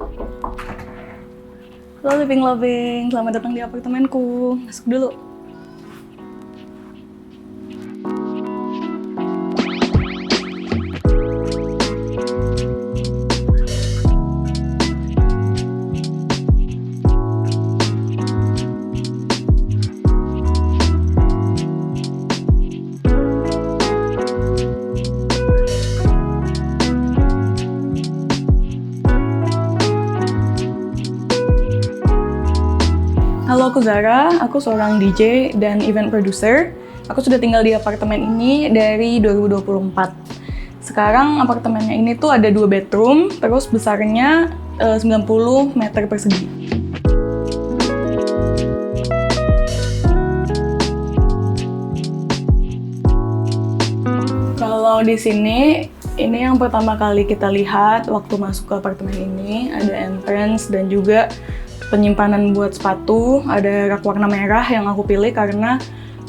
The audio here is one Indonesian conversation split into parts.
Halo Living Loving, selamat datang di apartemenku. Masuk dulu. Halo, aku Zara, aku seorang DJ dan event producer. Aku sudah tinggal di apartemen ini dari 2024. Sekarang apartemennya ini tuh ada 2 bedroom, terus besarnya 90 meter persegi. Kalau di sini, ini yang pertama kali kita lihat waktu masuk ke apartemen ini, ada entrance dan juga penyimpanan buat sepatu, ada rak warna merah yang aku pilih karena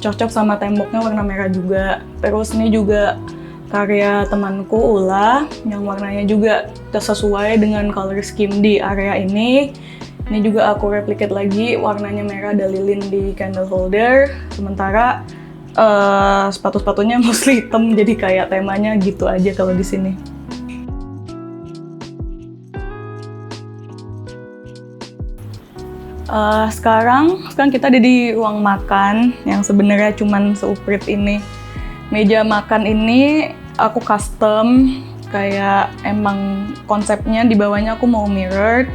cocok sama temboknya warna merah juga. Terus ini juga karya temanku Ula yang warnanya juga sesuai dengan color scheme di area ini. Ini juga aku replicate lagi, warnanya merah, ada lilin di candle holder. Sementara sepatu-sepatunya mostly hitam, jadi kayak temanya gitu aja kalau di sini. Sekarang kita ada di ruang makan yang sebenarnya cuman seuprit ini. Meja makan ini aku custom, kayak emang konsepnya di bawahnya aku mau mirrored,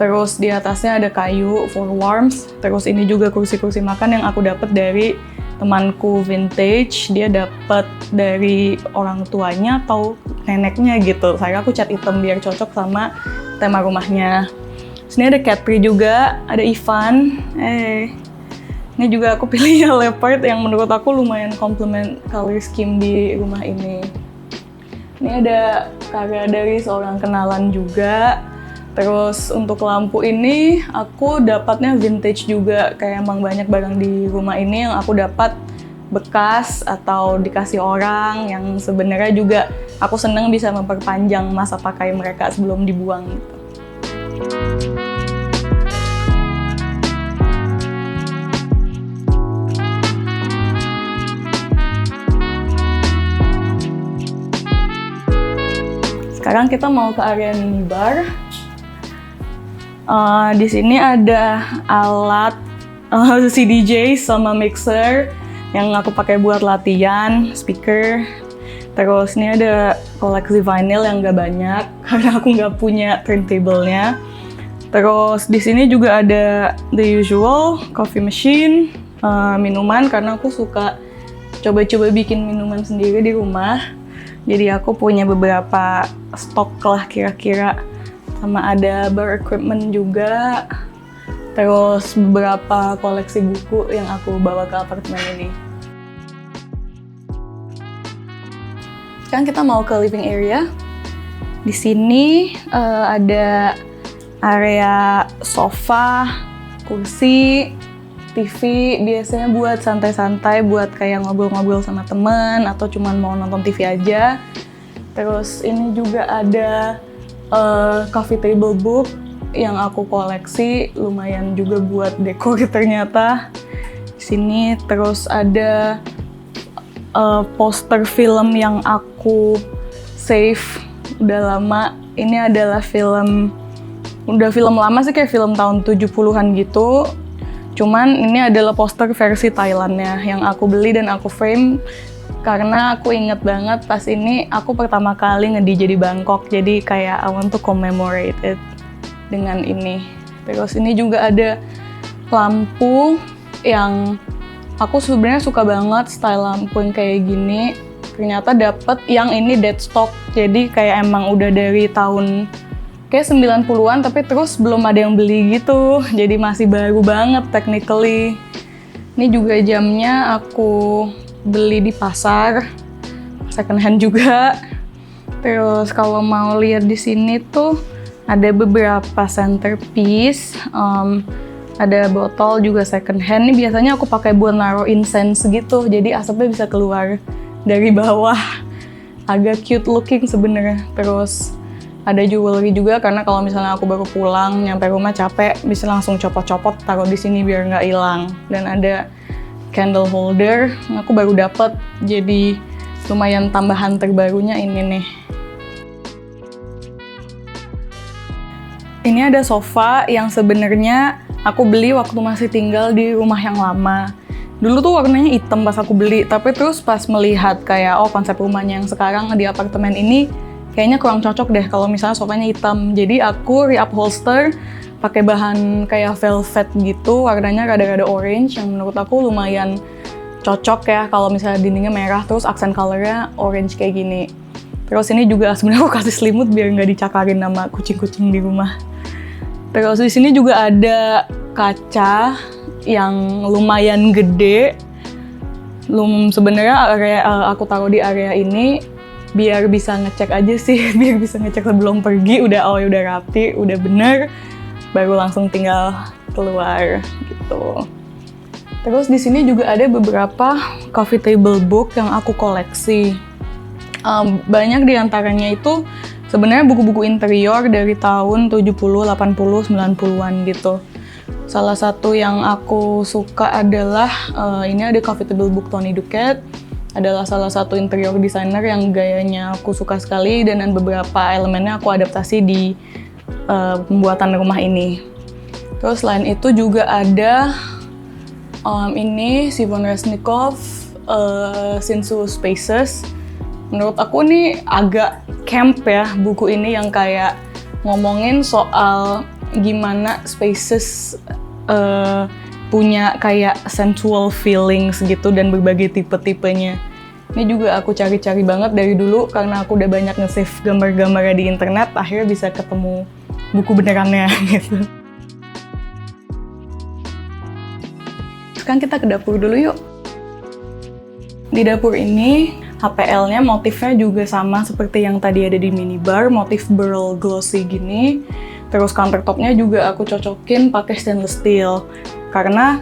terus di atasnya ada kayu for warmth, terus ini juga kursi-kursi makan yang aku dapat dari temanku vintage, dia dapat dari orang tuanya atau neneknya gitu. Saya aku cat hitam biar cocok sama tema rumahnya. Sini ada Catri juga, ada Ivan. Ini juga aku pilih ya leopard yang menurut aku lumayan complement color scheme di rumah ini. Ini ada karya dari seorang kenalan juga. Terus untuk lampu ini aku dapatnya vintage juga, kayak emang banyak barang di rumah ini yang aku dapat bekas atau dikasih orang yang sebenarnya juga aku seneng bisa memperpanjang masa pakai mereka sebelum dibuang gitu. Sekarang kita mau ke area minibar. Di sini ada alat CDJ sama mixer yang aku pakai buat latihan, speaker. Terus ini ada koleksi vinyl yang nggak banyak karena aku nggak punya turntable-nya. Terus di sini juga ada the usual coffee machine, minuman karena aku suka coba-coba bikin minuman sendiri di rumah. Jadi aku punya beberapa stok lah kira-kira, sama ada bar equipment juga. Terus beberapa koleksi buku yang aku bawa ke apartemen ini. Sekarang kita mau ke living area. Di sini ada area sofa, kursi, TV, biasanya buat santai-santai, buat kayak ngobrol-ngobrol sama teman atau cuman mau nonton TV aja. Terus ini juga ada coffee table book yang aku koleksi, lumayan juga buat dekor ternyata. Di sini terus ada poster film yang aku save udah lama. Ini adalah film lama sih, kayak film tahun 70-an gitu. Cuman ini adalah poster versi Thailandnya yang aku beli dan aku frame karena aku inget banget pas ini aku pertama kali nge-DJ di Bangkok. Jadi kayak I want to commemorate it dengan ini. Terus ini juga ada lampu yang aku sebenarnya suka banget style lampu yang kayak gini. Ternyata dapet yang ini dead stock. Jadi kayak emang udah dari tahun kayak 90-an tapi terus belum ada yang beli gitu. Jadi masih baru banget technically. Ini juga jamnya aku beli di pasar, second hand juga. Terus kalau mau lihat di sini tuh ada beberapa centerpiece. Ada botol juga second hand. Ini biasanya aku pakai buat naruh incense gitu. Jadi asapnya bisa keluar dari bawah. Agak cute looking sebenarnya. Terus Ada jewelry juga karena kalau misalnya aku baru pulang, nyampe rumah capek, bisa langsung copot-copot taruh di sini biar nggak hilang. Dan ada candle holder, aku baru dapet, jadi lumayan tambahan terbarunya ini nih. Ini ada sofa yang sebenarnya aku beli waktu masih tinggal di rumah yang lama. Dulu tuh warnanya hitam pas aku beli, tapi terus pas melihat kayak konsep rumahnya yang sekarang di apartemen ini kayaknya kurang cocok deh kalau misalnya sofanya hitam. Jadi aku reupholster pakai bahan kayak velvet gitu, warnanya rada-rada orange yang menurut aku lumayan cocok ya kalau misalnya dindingnya merah terus aksen colornya orange kayak gini. Terus ini juga sebenarnya aku kasih selimut biar nggak dicakarin sama kucing-kucing di rumah. Terus di sini juga ada kaca yang lumayan gede. Sebenarnya aku taruh di area ini biar bisa ngecek aja sih, biar bisa ngecek sebelum pergi udah rapi, udah bener, baru langsung tinggal keluar gitu. Terus di sini juga ada beberapa coffee table book yang aku koleksi. Banyak diantaranya itu sebenarnya buku-buku interior dari tahun 70, 80, 90-an gitu. Salah satu yang aku suka adalah ini ada coffee table book Tony Duquette. Adalah salah satu interior designer yang gayanya aku suka sekali dan beberapa elemennya aku adaptasi di pembuatan rumah ini. Terus selain itu juga ada ini Sivon Resnikov Sinsu Spaces. Menurut aku nih agak camp ya buku ini yang kayak ngomongin soal gimana spaces punya kayak sensual feelings gitu dan berbagai tipe-tipenya. Ini juga aku cari-cari banget dari dulu karena aku udah banyak nge-save gambar-gambarnya di internet, akhirnya bisa ketemu buku benerannya gitu. Sekarang kita ke dapur dulu yuk. Di dapur ini HPL-nya motifnya juga sama seperti yang tadi ada di minibar, motif burl glossy gini. Terus countertopnya juga aku cocokin pakai stainless steel. Karena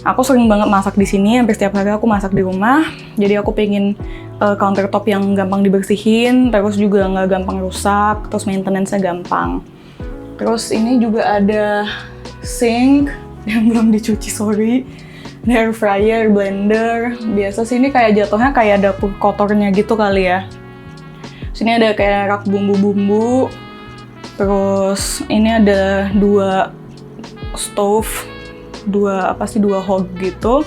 aku sering banget masak di sini, hampir setiap hari aku masak di rumah. Jadi aku pengen countertop yang gampang dibersihin, terus juga nggak gampang rusak, terus maintenance-nya gampang. Terus ini juga ada sink yang belum dicuci, sorry. Air fryer, blender. Biasa sih ini kayak jatuhnya kayak dapur kotornya gitu kali ya. Sini ada kayak rak bumbu-bumbu. Terus ini ada 2 stove. dua hob gitu.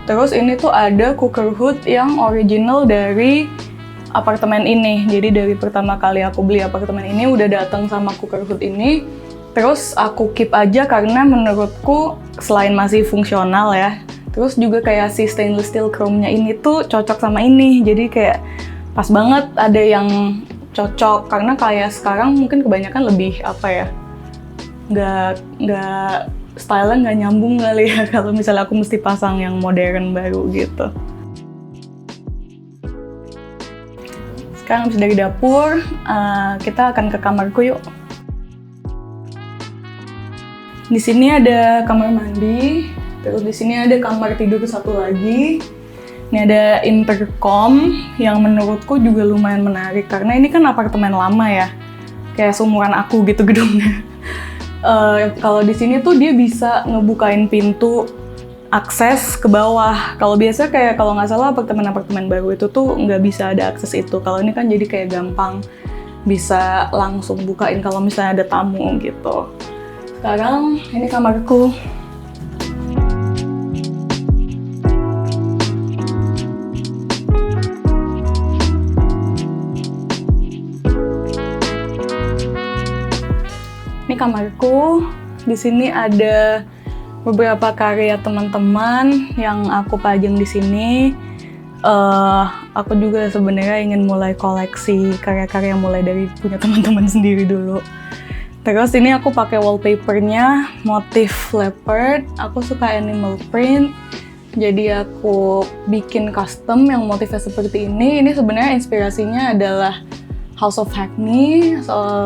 Terus ini tuh ada cooker hood yang original dari apartemen ini. Jadi dari pertama kali aku beli apartemen ini udah datang sama cooker hood ini. Terus aku keep aja karena menurutku selain masih fungsional ya, terus juga kayak si stainless steel chrome-nya ini tuh cocok sama ini. Jadi kayak pas banget ada yang cocok karena kayak sekarang mungkin kebanyakan lebih apa ya, nggak style-nya nggak nyambung kali ya kalau misalnya aku mesti pasang yang modern baru gitu. Sekarang habis dari dapur, kita akan ke kamarku yuk. Di sini ada kamar mandi, terus di sini ada kamar tidur satu lagi. Ini ada intercom yang menurutku juga lumayan menarik karena ini kan apartemen lama ya, kayak seumuran aku gitu gedungnya. Kalau di sini tuh dia bisa ngebukain pintu akses ke bawah. Kalau biasa kayak kalau nggak salah apartemen-apartemen baru itu tuh nggak bisa ada akses itu. Kalau ini kan jadi kayak gampang bisa langsung bukain kalau misalnya ada tamu gitu. Sekarang ini kamarku. Ini kamarku. Di sini ada beberapa karya teman-teman yang aku pajang di sini. Aku juga sebenarnya ingin mulai koleksi karya-karya mulai dari punya teman-teman sendiri dulu. Terus ini aku pakai wallpapernya motif leopard. Aku suka animal print. Jadi aku bikin custom yang motifnya seperti ini. Ini sebenarnya inspirasinya adalah House of Hackney,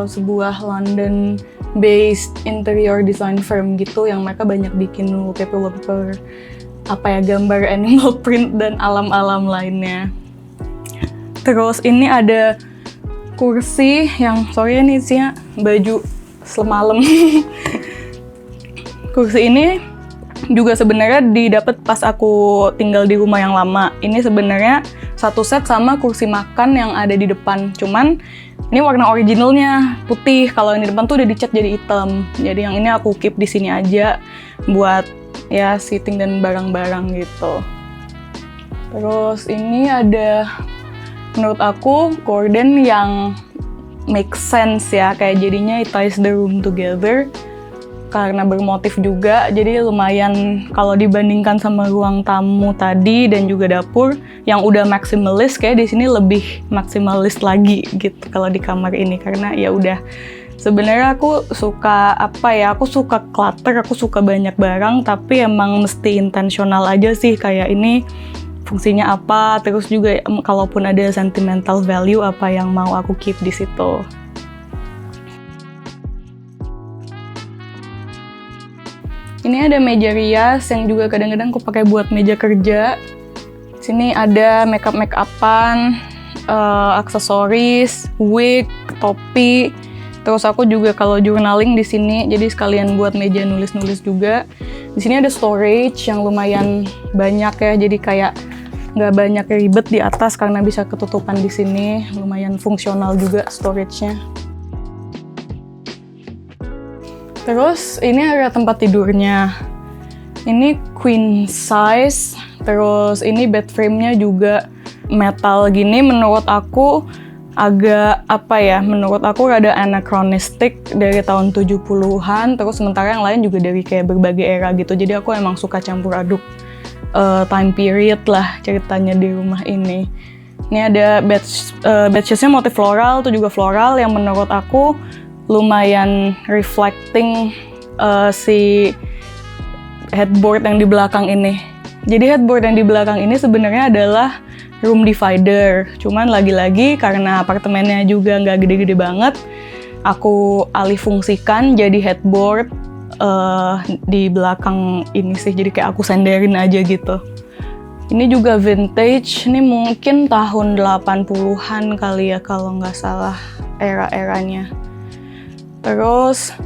sebuah London-based interior design firm gitu yang mereka banyak bikin wallpaper gambar animal print dan alam-alam lainnya. Terus ini ada kursi yang sorry ini isinya baju semalam. Kursi ini juga sebenarnya didapat pas aku tinggal di rumah yang lama. Ini sebenarnya satu set sama kursi makan yang ada di depan. Cuman ini warna originalnya putih. Kalau yang di depan tuh udah dicat jadi hitam. Jadi yang ini aku keep di sini aja buat ya seating dan barang-barang gitu. Terus ini ada menurut aku gorden yang make sense ya, kayak jadinya it ties the room together karena bermotif juga, jadi lumayan kalau dibandingkan sama ruang tamu tadi dan juga dapur yang udah maksimalis, kayak di sini lebih maksimalis lagi gitu kalau di kamar ini, karena ya udah sebenarnya aku suka aku suka clutter, aku suka banyak barang, tapi emang mesti intensional aja sih, kayak ini fungsinya apa, terus juga kalaupun ada sentimental value apa yang mau aku keep di situ. Ini ada meja rias yang juga kadang-kadang aku pakai buat meja kerja. Sini ada make-upan, aksesoris, wig, topi. Terus aku juga kalau journaling di sini, jadi sekalian buat meja nulis-nulis juga. Di sini ada storage yang lumayan banyak ya, jadi kayak nggak banyak ribet di atas karena bisa ketutupan di sini, lumayan fungsional juga storage-nya. Terus ini area tempat tidurnya. Ini queen size, terus ini bed frame-nya juga metal gini, menurut aku agak menurut aku rada anachronistic dari tahun 70-an, terus sementara yang lain juga dari kayak berbagai era gitu, jadi aku emang suka campur aduk time period lah ceritanya di rumah ini. Ini ada bedsheets-nya motif floral, itu juga floral yang menurut aku lumayan reflecting si headboard yang di belakang ini. Jadi headboard yang di belakang ini sebenarnya adalah room divider, cuman lagi-lagi karena apartemennya juga nggak gede-gede banget, aku alih fungsikan jadi headboard di belakang ini sih, jadi kayak aku senderin aja gitu. Ini juga vintage, ini mungkin tahun 80-an kali ya kalau nggak salah era-eranya. Terus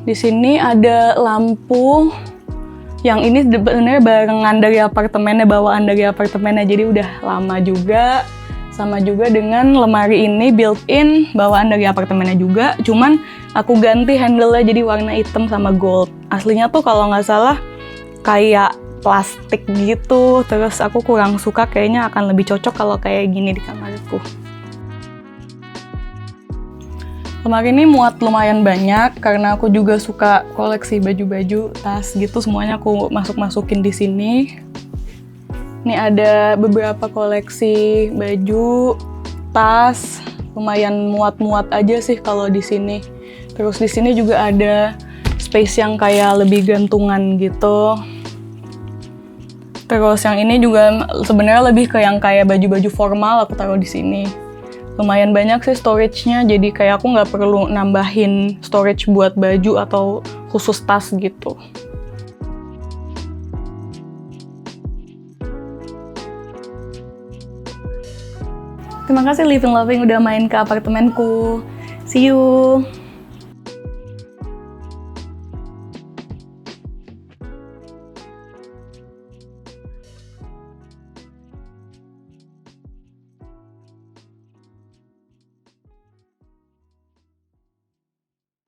di sini ada lampu yang ini sebenarnya barengan dari apartemennya, bawaan dari apartemennya, jadi udah lama juga. Sama juga dengan lemari ini built-in, bawaan dari apartemennya juga, cuman aku ganti handle-nya jadi warna hitam sama gold. Aslinya tuh kalau nggak salah kayak plastik gitu, terus aku kurang suka, kayaknya akan lebih cocok kalau kayak gini di kamarku. Lemari ini muat lumayan banyak karena aku juga suka koleksi baju-baju, tas gitu, semuanya aku masukin di sini. Ini ada beberapa koleksi baju, tas, lumayan muat-muat aja sih kalau di sini. Terus di sini juga ada space yang kayak lebih gantungan gitu. Terus yang ini juga sebenarnya lebih ke yang kayak baju-baju formal aku taruh di sini. Lumayan banyak sih storage-nya, jadi kayak aku nggak perlu nambahin storage buat baju atau khusus tas gitu. Terima kasih Living Loving udah main ke apartemenku. See you!